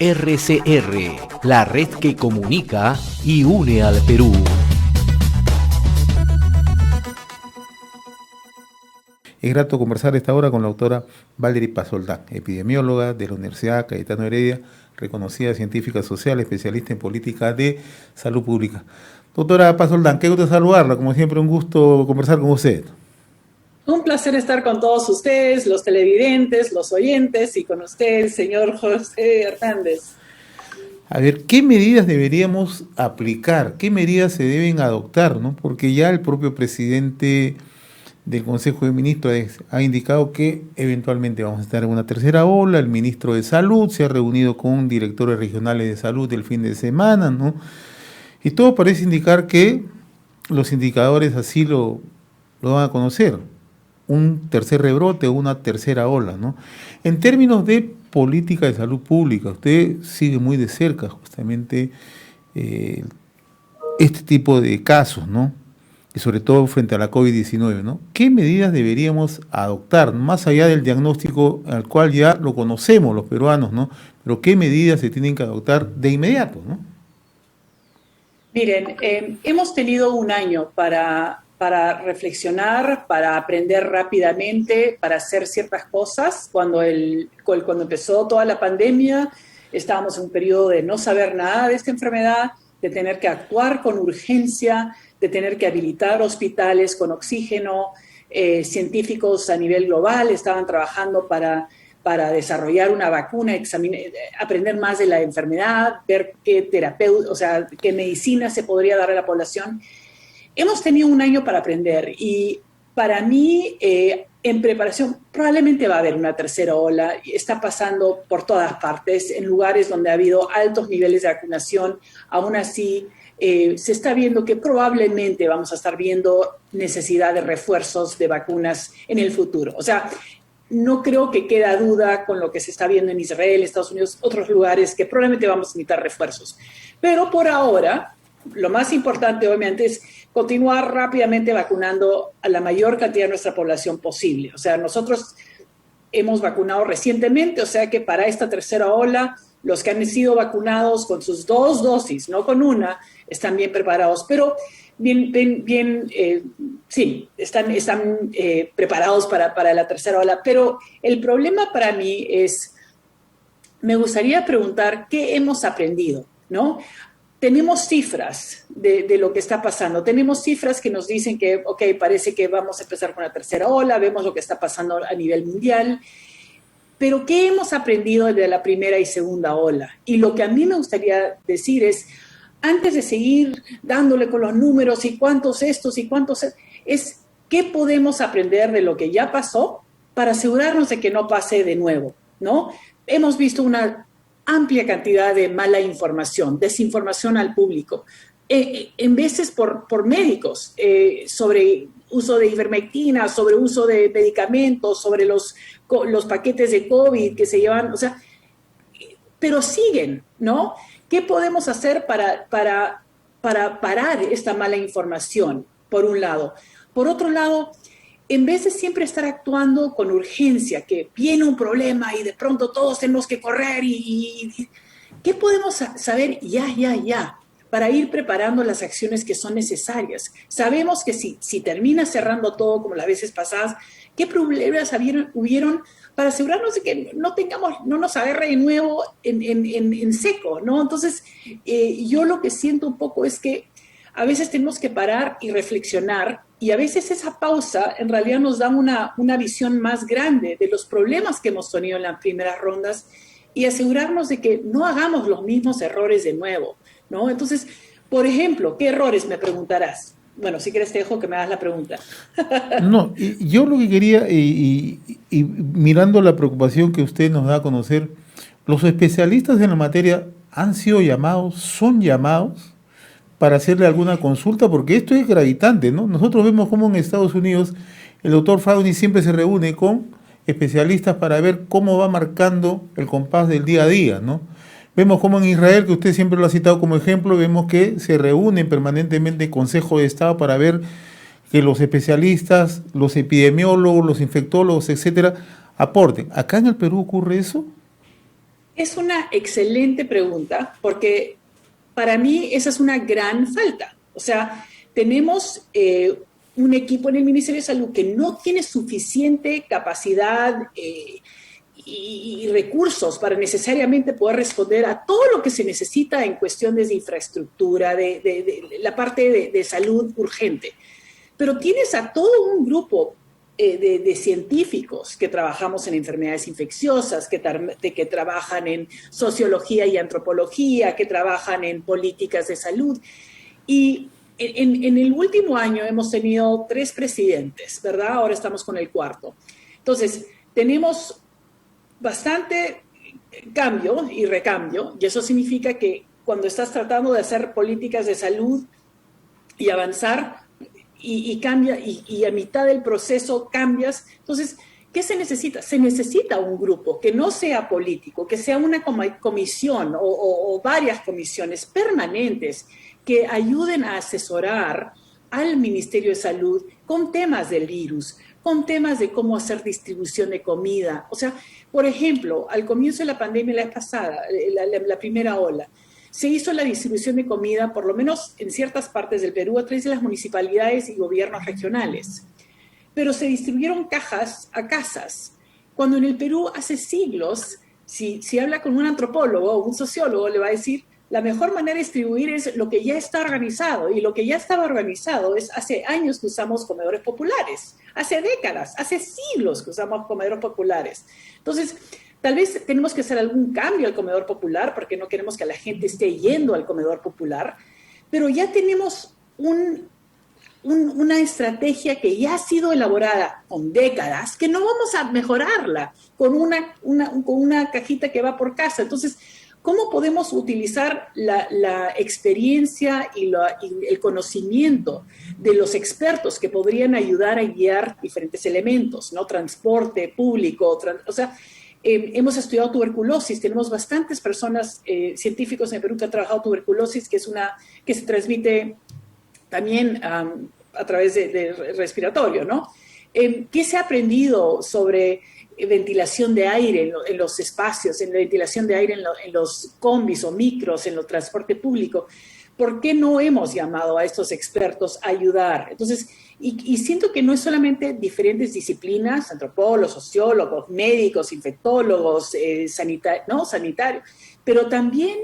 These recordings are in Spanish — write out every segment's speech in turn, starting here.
RCR, la red que comunica y une al Perú. Es grato conversar a esta hora con la doctora Valerie Pazoldán, epidemióloga de la Universidad Cayetano Heredia, reconocida científica social, especialista en política de salud pública. Doctora Pazoldán, qué gusto saludarla, como siempre un gusto conversar con usted. Un placer estar con todos ustedes, los televidentes, los oyentes y con usted, señor José Hernández. A ver, ¿qué medidas deberíamos aplicar? ¿Qué medidas se deben adoptar? ¿No? Porque ya el propio presidente del Consejo de Ministros ha indicado que eventualmente vamos a estar en una tercera ola. El ministro de Salud se ha reunido con directores regionales de salud el fin de semana, ¿no? Y todo parece indicar que los indicadores así lo van a conocer. Un tercer rebrote o una tercera ola, ¿no? En términos de política de salud pública, usted sigue muy de cerca justamente este tipo de casos, ¿no? Y sobre todo frente a la COVID-19, ¿no? ¿Qué medidas deberíamos adoptar, más allá del diagnóstico al cual ya lo conocemos los peruanos, ¿no? Pero qué medidas se tienen que adoptar de inmediato, ¿no? Miren, hemos tenido un año para reflexionar, para aprender rápidamente, para hacer ciertas cosas. Cuando empezó toda la pandemia, estábamos en un periodo de no saber nada de esta enfermedad, de tener que actuar con urgencia, de tener que habilitar hospitales con oxígeno. Científicos a nivel global estaban trabajando para desarrollar una vacuna, aprender más de la enfermedad, ver qué medicina se podría dar a la población. Hemos tenido un año para aprender y para mí, en preparación, probablemente va a haber una tercera ola. Está pasando por todas partes, en lugares donde ha habido altos niveles de vacunación. Aún así, se está viendo que probablemente vamos a estar viendo necesidad de refuerzos de vacunas en el futuro. O sea, no creo que queda duda con lo que se está viendo en Israel, Estados Unidos, otros lugares, que probablemente vamos a necesitar refuerzos. Pero por ahora, lo más importante, obviamente, es continuar rápidamente vacunando a la mayor cantidad de nuestra población posible. O sea, nosotros hemos vacunado recientemente, o sea que para esta tercera ola, los que han sido vacunados con sus 2 dosis, no con una, están bien preparados. Pero sí, están preparados para la tercera ola. Pero el problema para mí es, me gustaría preguntar qué hemos aprendido, ¿no? Tenemos cifras de lo que está pasando. Tenemos cifras que nos dicen que, parece que vamos a empezar con la tercera ola, vemos lo que está pasando a nivel mundial. Pero ¿qué hemos aprendido de la primera y segunda ola? Y lo que a mí me gustaría decir es, antes de seguir dándole con los números y cuántos estos y cuántos, es qué podemos aprender de lo que ya pasó para asegurarnos de que no pase de nuevo, ¿no? Hemos visto una amplia cantidad de mala información, desinformación al público, en veces por médicos, sobre uso de ivermectina, sobre uso de medicamentos, sobre los paquetes de COVID que se llevan, o sea, pero siguen, ¿no? ¿Qué podemos hacer para parar esta mala información, por un lado? Por otro lado, en vez de siempre estar actuando con urgencia, que viene un problema y de pronto todos tenemos que correr ¿qué podemos saber ya, para ir preparando las acciones que son necesarias? Sabemos que si termina cerrando todo como las veces pasadas, ¿qué problemas hubieron para asegurarnos de que no nos agarre de nuevo en seco, ¿no? Entonces, yo lo que siento un poco es que a veces tenemos que parar y reflexionar, y a veces esa pausa en realidad nos da una visión más grande de los problemas que hemos tenido en las primeras rondas y asegurarnos de que no hagamos los mismos errores de nuevo, ¿no? Entonces, por ejemplo, ¿qué errores me preguntarás? Bueno, si quieres te dejo que me hagas la pregunta. No, yo lo que quería, y mirando la preocupación que usted nos da a conocer, los especialistas en la materia han sido llamados, son llamados para hacerle alguna consulta, porque esto es gravitante, ¿no? Nosotros vemos cómo en Estados Unidos el doctor Fauci siempre se reúne con especialistas para ver cómo va marcando el compás del día a día, ¿no? Vemos cómo en Israel, que usted siempre lo ha citado como ejemplo, vemos que se reúnen permanentemente el Consejo de Estado para ver que los especialistas, los epidemiólogos, los infectólogos, etcétera, aporten. ¿Acá en el Perú ocurre eso? Es una excelente pregunta porque para mí esa es una gran falta. O sea, tenemos un equipo en el Ministerio de Salud que no tiene suficiente capacidad y recursos para necesariamente poder responder a todo lo que se necesita en cuestiones de infraestructura, de la parte de salud urgente. Pero tienes a todo un grupo de científicos que trabajamos en enfermedades infecciosas, que trabajan en sociología y antropología, que trabajan en políticas de salud. Y en el último año hemos tenido 3 presidentes, ¿verdad? Ahora estamos con el 4º. Entonces, tenemos bastante cambio y recambio, y eso significa que cuando estás tratando de hacer políticas de salud y avanzar, y cambia, y a mitad del proceso cambias. Entonces, ¿qué se necesita? Se necesita un grupo que no sea político, que sea una comisión o varias comisiones permanentes que ayuden a asesorar al Ministerio de Salud con temas del virus, con temas de cómo hacer distribución de comida. O sea, por ejemplo, al comienzo de la pandemia la vez pasada, la primera ola, se hizo la distribución de comida, por lo menos en ciertas partes del Perú, a través de las municipalidades y gobiernos regionales. Pero se distribuyeron cajas a casas, cuando en el Perú hace siglos, si habla con un antropólogo o un sociólogo, le va a decir, la mejor manera de distribuir es lo que ya está organizado, y lo que ya estaba organizado es hace años que usamos comedores populares, hace décadas, hace siglos que usamos comedores populares. Entonces, tal vez tenemos que hacer algún cambio al comedor popular porque no queremos que la gente esté yendo al comedor popular, pero ya tenemos una estrategia que ya ha sido elaborada con décadas, que no vamos a mejorarla con una cajita que va por casa. Entonces, ¿cómo podemos utilizar la experiencia y el conocimiento de los expertos que podrían ayudar a guiar diferentes elementos, ¿no? Transporte público, o sea, hemos estudiado tuberculosis, tenemos bastantes personas, científicos en Perú que han trabajado tuberculosis, que se transmite también a través de respiratorio, ¿no? ¿Qué se ha aprendido sobre ventilación de aire en los espacios, en la ventilación de aire en los combis o micros, en el transporte público? ¿Por qué no hemos llamado a estos expertos a ayudar? Entonces, y siento que no es solamente diferentes disciplinas, antropólogos, sociólogos, médicos, infectólogos, sanitarios, pero también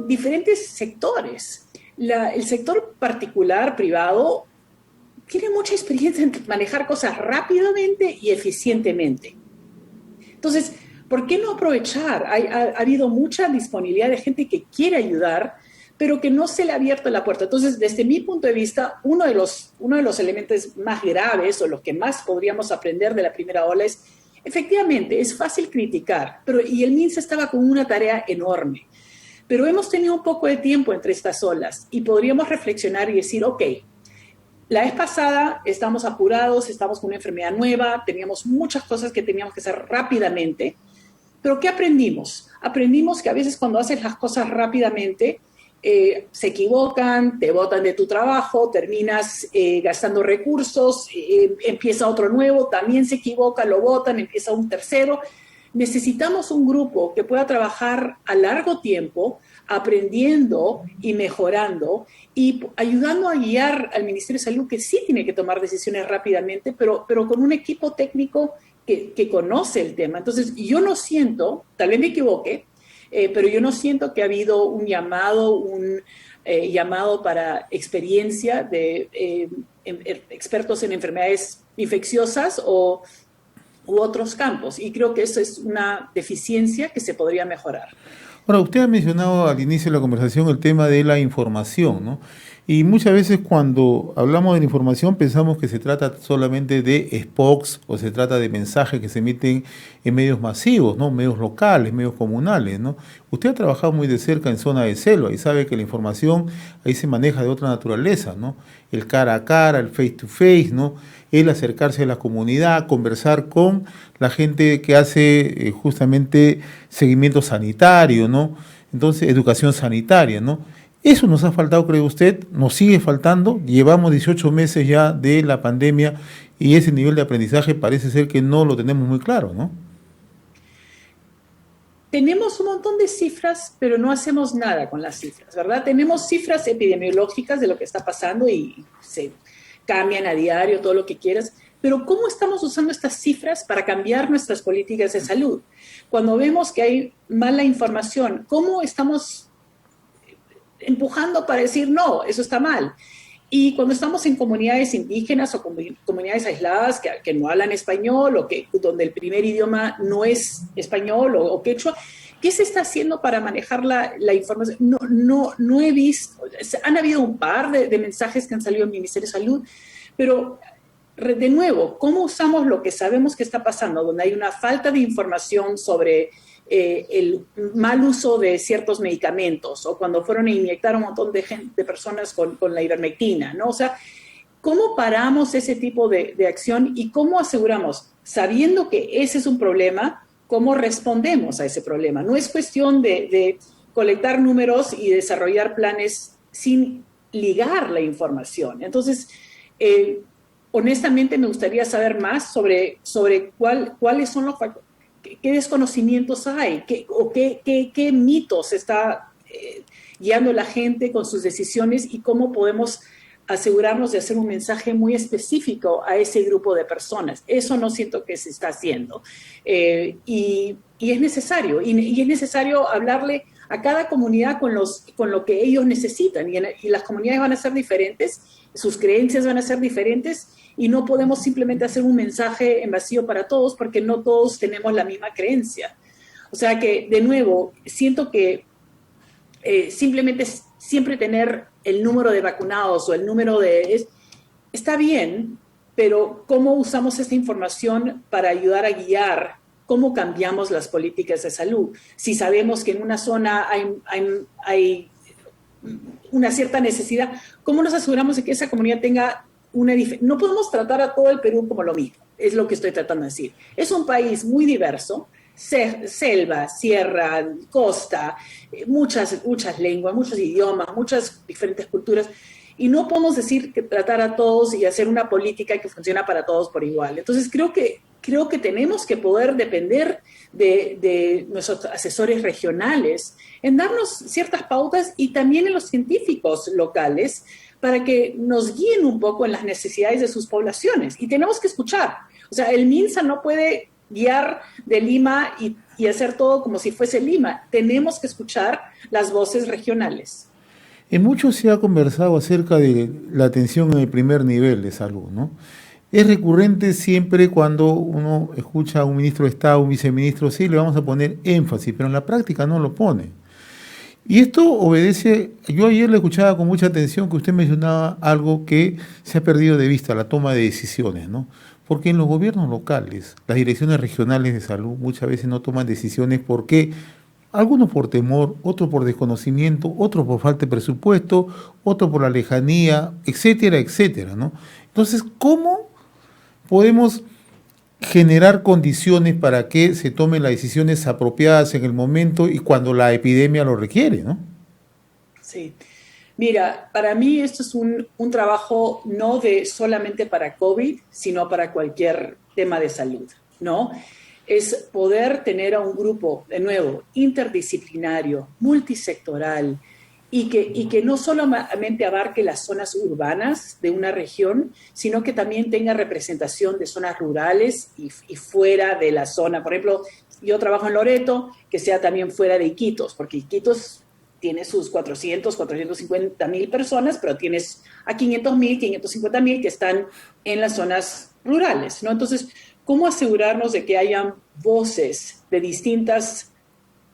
diferentes sectores. El sector particular, privado, tiene mucha experiencia en manejar cosas rápidamente y eficientemente. Entonces, ¿por qué no aprovechar? Ha habido mucha disponibilidad de gente que quiere ayudar, pero que no se le ha abierto la puerta. Entonces, desde mi punto de vista, uno de los elementos más graves o los que más podríamos aprender de la primera ola es, efectivamente, es fácil criticar, y el MINSA estaba con una tarea enorme, pero hemos tenido un poco de tiempo entre estas olas y podríamos reflexionar y decir, ok, la vez pasada estamos apurados, estamos con una enfermedad nueva, teníamos muchas cosas que teníamos que hacer rápidamente, pero ¿qué aprendimos? Aprendimos que a veces cuando haces las cosas rápidamente, se equivocan, te botan de tu trabajo, terminas gastando recursos, empieza otro nuevo, también se equivoca, lo botan, empieza un tercero. Necesitamos un grupo que pueda trabajar a largo tiempo, aprendiendo y mejorando y ayudando a guiar al Ministerio de Salud, que sí tiene que tomar decisiones rápidamente, pero con un equipo técnico que conoce el tema. Entonces, yo no siento, tal vez me equivoque, pero yo no siento que ha habido un llamado para experiencia de expertos en enfermedades infecciosas u otros campos. Y creo que eso es una deficiencia que se podría mejorar. Ahora, usted ha mencionado al inicio de la conversación el tema de la información, ¿no? Y muchas veces cuando hablamos de la información pensamos que se trata solamente de spots o se trata de mensajes que se emiten en medios masivos, ¿no? Medios locales, medios comunales, ¿no? Usted ha trabajado muy de cerca en zona de selva y sabe que la información ahí se maneja de otra naturaleza, ¿no? El cara a cara, el face to face, ¿no? El acercarse a la comunidad, conversar con la gente que hace justamente seguimiento sanitario, ¿no? Entonces, educación sanitaria, ¿no? Eso nos ha faltado, ¿cree usted? Nos sigue faltando. Llevamos 18 meses ya de la pandemia y ese nivel de aprendizaje parece ser que no lo tenemos muy claro, ¿no? tenemos un montón de cifras, pero no hacemos nada con las cifras, ¿verdad? Tenemos cifras epidemiológicas de lo que está pasando y se cambian a diario, todo lo que quieras, pero ¿cómo estamos usando estas cifras para cambiar nuestras políticas de salud? Cuando vemos que hay mala información, ¿cómo estamos empujando para decir, no, eso está mal? Y cuando estamos en comunidades indígenas o comunidades aisladas que no hablan español o donde el primer idioma no es español o quechua, ¿qué se está haciendo para manejar la información? No he visto, han habido un par de mensajes que han salido del Ministerio de Salud, pero de nuevo, ¿cómo usamos lo que sabemos que está pasando, donde hay una falta de información sobre el mal uso de ciertos medicamentos o cuando fueron a inyectar a un montón de personas con la ivermectina, ¿no? O sea, ¿cómo paramos ese tipo de acción y cómo aseguramos, sabiendo que ese es un problema, cómo respondemos a ese problema? No es cuestión de colectar números y desarrollar planes sin ligar la información. Entonces, honestamente me gustaría saber más sobre cuáles son los factores. ¿Qué desconocimientos hay? ¿Qué mitos está guiando la gente con sus decisiones y cómo podemos asegurarnos de hacer un mensaje muy específico a ese grupo de personas? Eso no siento que se está haciendo. Y es necesario. Y es necesario hablarle a cada comunidad con lo que ellos necesitan. Y las comunidades van a ser diferentes, sus creencias van a ser diferentes, y no podemos simplemente hacer un mensaje en vacío para todos porque no todos tenemos la misma creencia. O sea que, de nuevo, siento que simplemente siempre tener el número de vacunados o el número está bien, pero ¿cómo usamos esta información para ayudar a guiar cómo cambiamos las políticas de salud? Si sabemos que en una zona hay una cierta necesidad, ¿cómo nos aseguramos de que esa comunidad tenga no podemos tratar a todo el Perú como lo mismo, es lo que estoy tratando de decir. Es un país muy diverso, selva, sierra, costa, muchas lenguas, muchos idiomas, muchas diferentes culturas, y no podemos decir que tratar a todos y hacer una política que funciona para todos por igual. Entonces creo que tenemos que poder depender de nuestros asesores regionales en darnos ciertas pautas y también en los científicos locales para que nos guíen un poco en las necesidades de sus poblaciones. Y tenemos que escuchar. O sea, el MINSA no puede guiar de Lima y hacer todo como si fuese Lima. Tenemos que escuchar las voces regionales. En mucho se ha conversado acerca de la atención en el primer nivel de salud, ¿no? Es recurrente siempre cuando uno escucha a un ministro de Estado, un viceministro, sí, le vamos a poner énfasis, pero en la práctica no lo pone. Y esto obedece, yo ayer le escuchaba con mucha atención que usted mencionaba algo que se ha perdido de vista, la toma de decisiones, ¿no? Porque en los gobiernos locales, las direcciones regionales de salud muchas veces no toman decisiones porque algunos por temor, otros por desconocimiento, otros por falta de presupuesto, otros por la lejanía, etcétera, etcétera, ¿no? Entonces, ¿cómo podemos generar condiciones para que se tomen las decisiones apropiadas en el momento y cuando la epidemia lo requiere, ¿no? Sí. Mira, para mí esto es un trabajo no de solamente para COVID, sino para cualquier tema de salud, ¿no? Es poder tener a un grupo, de nuevo, interdisciplinario, multisectoral, y que no solamente abarque las zonas urbanas de una región, sino que también tenga representación de zonas rurales y fuera de la zona. Por ejemplo, yo trabajo en Loreto, que sea también fuera de Iquitos, porque Iquitos tiene sus 450,000 personas, pero tienes a 500,000, 550,000 que están en las zonas rurales, ¿no? Entonces, ¿cómo asegurarnos de que hayan voces de distintas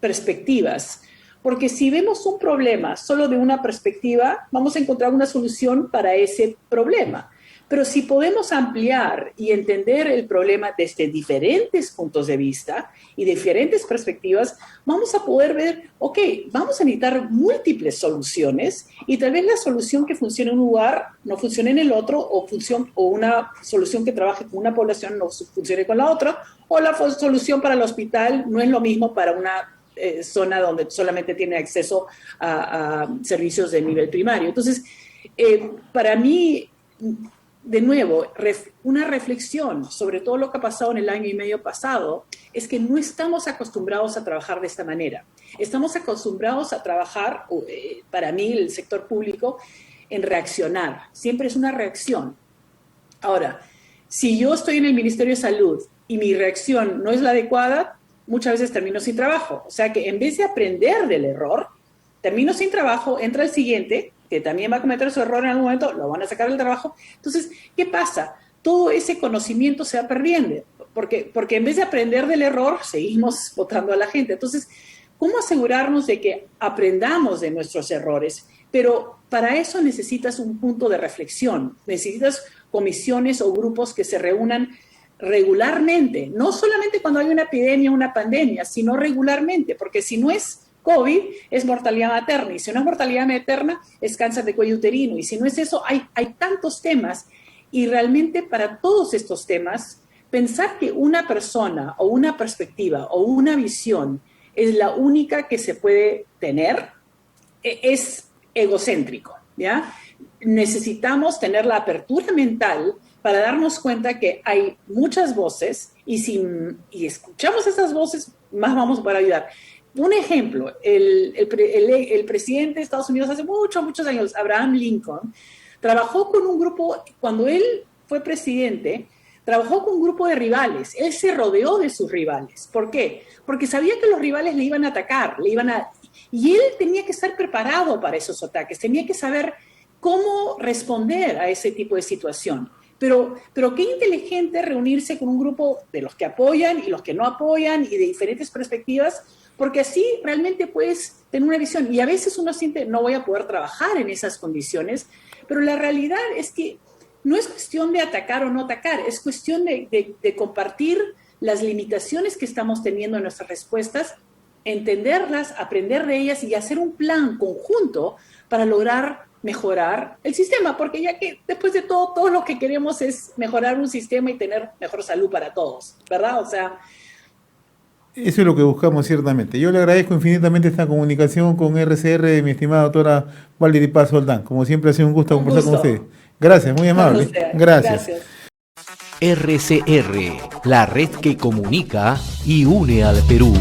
perspectivas? Porque si vemos un problema solo de una perspectiva, vamos a encontrar una solución para ese problema. Pero si podemos ampliar y entender el problema desde diferentes puntos de vista y diferentes perspectivas, vamos a poder ver, ok, vamos a necesitar múltiples soluciones y tal vez la solución que funcione en un lugar no funcione en el otro, o una solución que trabaje con una población no funcione con la otra, o la solución para el hospital no es lo mismo para una zona donde solamente tiene acceso a servicios de nivel primario. Entonces, para mí, de nuevo, una reflexión sobre todo lo que ha pasado en el año y medio pasado, es que no estamos acostumbrados a trabajar de esta manera. Estamos acostumbrados a trabajar, para mí, el sector público, en reaccionar. Siempre es una reacción. Ahora, si yo estoy en el Ministerio de Salud y mi reacción no es la adecuada, muchas veces termino sin trabajo. O sea que en vez de aprender del error, termino sin trabajo, entra el siguiente, que también va a cometer su error en algún momento, lo van a sacar del trabajo. Entonces, ¿qué pasa? Todo ese conocimiento se va perdiendo, porque en vez de aprender del error, seguimos votando a la gente. Entonces, ¿cómo asegurarnos de que aprendamos de nuestros errores? Pero para eso necesitas un punto de reflexión, necesitas comisiones o grupos que se reúnan regularmente, no solamente cuando hay una epidemia o una pandemia, sino regularmente, porque si no es COVID, es mortalidad materna, y si no es mortalidad materna, es cáncer de cuello uterino, y si no es eso, hay tantos temas, y realmente para todos estos temas, pensar que una persona o una perspectiva o una visión es la única que se puede tener, es egocéntrico, ¿ya? Necesitamos tener la apertura mental para darnos cuenta que hay muchas voces, y si escuchamos esas voces, más vamos a poder ayudar. Un ejemplo, el presidente de Estados Unidos hace muchos años, Abraham Lincoln, trabajó con un grupo, cuando él fue presidente, trabajó con un grupo de rivales. Él se rodeó de sus rivales. ¿Por qué? Porque sabía que los rivales le iban a atacar, y él tenía que estar preparado para esos ataques, tenía que saber cómo responder a ese tipo de situación. Pero qué inteligente reunirse con un grupo de los que apoyan y los que no apoyan y de diferentes perspectivas, porque así realmente puedes tener una visión. Y a veces uno siente, no voy a poder trabajar en esas condiciones, pero la realidad es que no es cuestión de atacar o no atacar, es cuestión de compartir las limitaciones que estamos teniendo en nuestras respuestas, entenderlas, aprender de ellas y hacer un plan conjunto para lograr mejorar el sistema, porque ya que después de todo lo que queremos es mejorar un sistema y tener mejor salud para todos, ¿verdad? O sea, eso es lo que buscamos ciertamente. Yo le agradezco infinitamente esta comunicación con RCR, mi estimada doctora Valerie Paz Soldán. Como siempre ha sido un gusto conversar con usted. Gracias, muy amable. Gracias. RCR, la red que comunica y une al Perú.